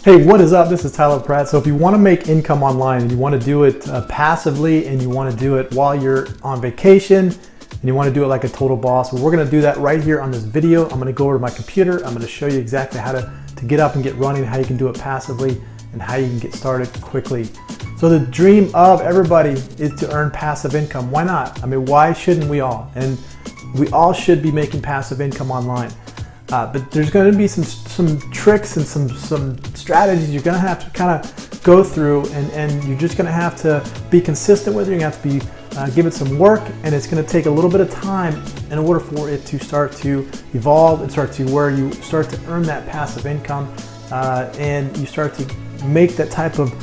Hey, what is up? This is Tyler Pratt. So if you want to make income online and you want to do it passively and you want to do it while you're on vacation and you want to do it like a total boss, well, we're going to do that right here on this video. I'm going to go over to my computer. I'm going to show you exactly how to get up and get running, how you can do it passively, and how you can get started quickly. So the dream of everybody is to earn passive income. Why not? I mean, why shouldn't we all? And we all should be making passive income online. But there's going to be some tricks and some strategies you're going to have to kind of go through, and you're just going to have to be consistent with it. You're going to have to be give it some work, and it's going to take a little bit of time in order for it to start to evolve and start to where you start to earn that passive income, and you start to make that type of,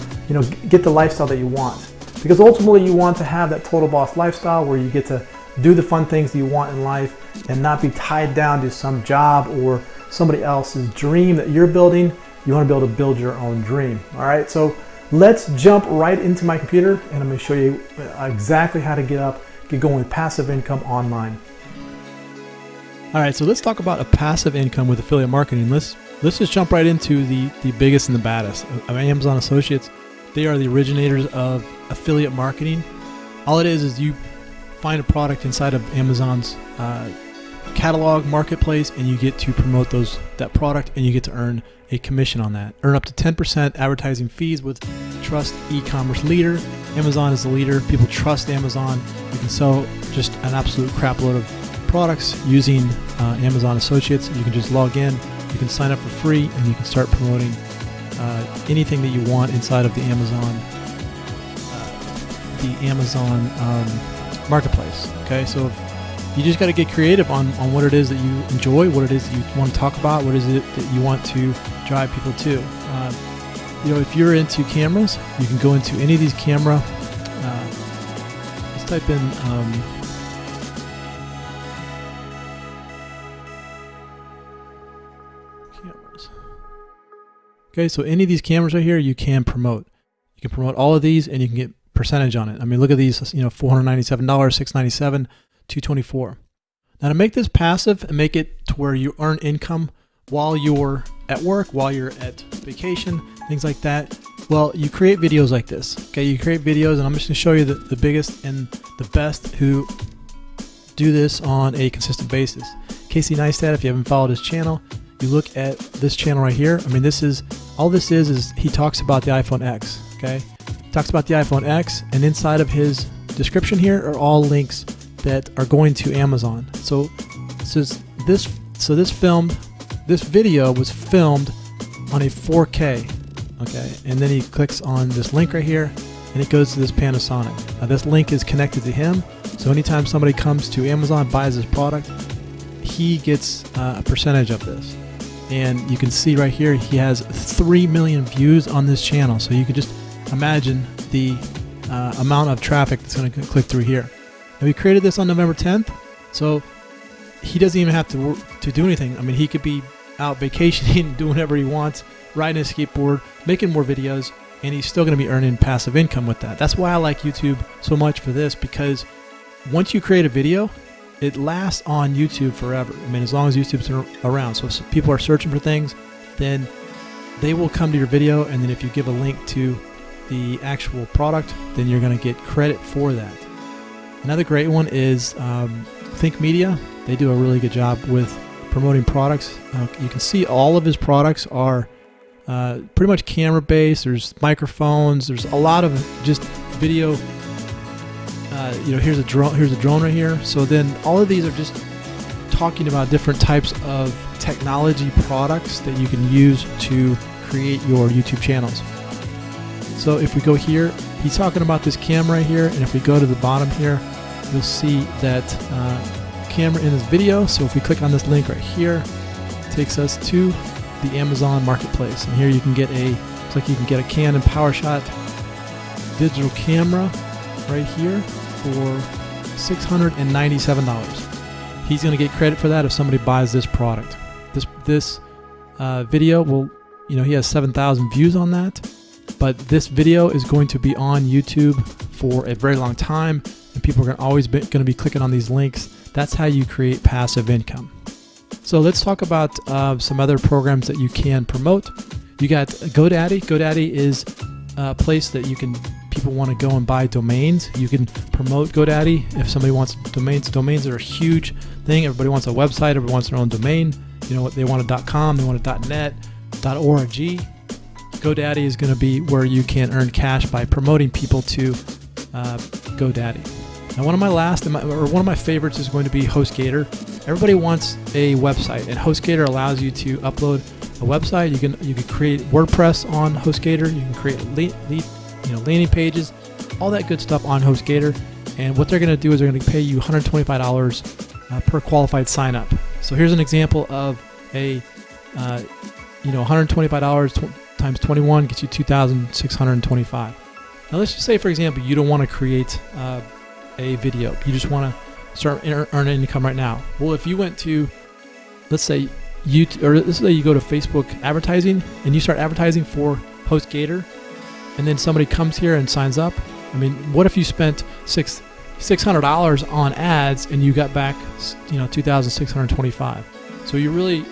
get the lifestyle that you want. Because ultimately you want to have that total boss lifestyle where you get to do the fun things that you want in life and not be tied down to some job or somebody else's dream that you're building. You want to be able to build your own dream. All right, so let's jump right into my computer and I'm going to show you exactly how to get going with passive income online. All right, so let's talk about a passive income with affiliate marketing. Let's just jump right into the biggest and the baddest of Amazon Associates. They are the originators of affiliate marketing. All it is you find a product inside of Amazon's catalog marketplace, and you get to promote that product, and you get to earn a commission on that. Earn up to 10% advertising fees with Trust e-commerce leader. Amazon is the leader. People trust Amazon. You can sell just an absolute crap load of products using Amazon Associates. You can just log in, you can sign up for free, and you can start promoting anything that you want inside of the Amazon marketplace. Okay, so you just got to get creative on what it is that you enjoy, what it is that you want to talk about, what is it that you want to drive people to. If you're into cameras, you can go into any of these camera. Let's type in cameras. Okay, so any of these cameras right here, you can promote. You can promote all of these, and you can get percentage on it. I mean, look at these, $497, $697, $224. Now to make this passive and make it to where you earn income while you're at work, while you're at vacation, things like that, well, you create videos like this. Okay, you create videos, and I'm just going to show you the biggest and the best who do this on a consistent basis. Casey Neistat, if you haven't followed his channel, you look at this channel right here. I mean, all this is he talks about the iPhone X. Okay, talks about the iPhone X, and inside of his description here are all links that are going to Amazon. So this video was filmed on a 4K. Okay, and then he clicks on this link right here, and it goes to this Panasonic. Now this link is connected to him, so anytime somebody comes to Amazon, buys this product, he gets a percentage of this. And you can see right here, he has 3 million views on this channel. So you can just imagine the amount of traffic that's going to click through here. Now, we created this on November 10th, so he doesn't even have to do anything. I mean, he could be out vacationing, doing whatever he wants, riding a skateboard, making more videos, and he's still going to be earning passive income with that. That's why I like YouTube so much for this, because once you create a video, it lasts on YouTube forever. I mean, as long as YouTube's around. So if people are searching for things, then they will come to your video, and then if you give a link to the actual product, then you're going to get credit for that. Another great one is Think Media. They do a really good job with promoting products. You can see all of his products are pretty much camera based. There's microphones. There's a lot of just video. Here's a drone right here. So then all of these are just talking about different types of technology products that you can use to create your YouTube channels. So if we go here, he's talking about this camera right here, and if we go to the bottom here, you'll see that camera in this video. So if we click on this link right here, it takes us to the Amazon Marketplace, and here you can get looks like you can get a Canon PowerShot digital camera right here for $697. He's going to get credit for that if somebody buys this product. This video will, he has 7,000 views on that, but this video is going to be on YouTube for a very long time, and people are always going to be clicking on these links. That's how you create passive income. So let's talk about some other programs that you can promote. You got GoDaddy. GoDaddy is a place that people want to go and buy domains. You can promote GoDaddy if somebody wants domains. Domains are a huge thing. Everybody wants a website. Everybody wants their own domain. You know what? They want a .com. They want a .net, .org. GoDaddy is going to be where you can earn cash by promoting people to GoDaddy. Now, one of my favorites is going to be HostGator. Everybody wants a website, and HostGator allows you to upload a website. You can create WordPress on HostGator. You can create landing pages, all that good stuff on HostGator. And what they're going to do is they're going to pay you $125 per qualified sign up. So here's an example of a $125 times 21 gets you $2,625. Now let's just say, for example, you don't want to create a video. You just want to start earning income right now. Well, if you went to, let's say you go to Facebook advertising and you start advertising for HostGator, and then somebody comes here and signs up. I mean, what if you spent $600 on ads and you got back $2,625? So you really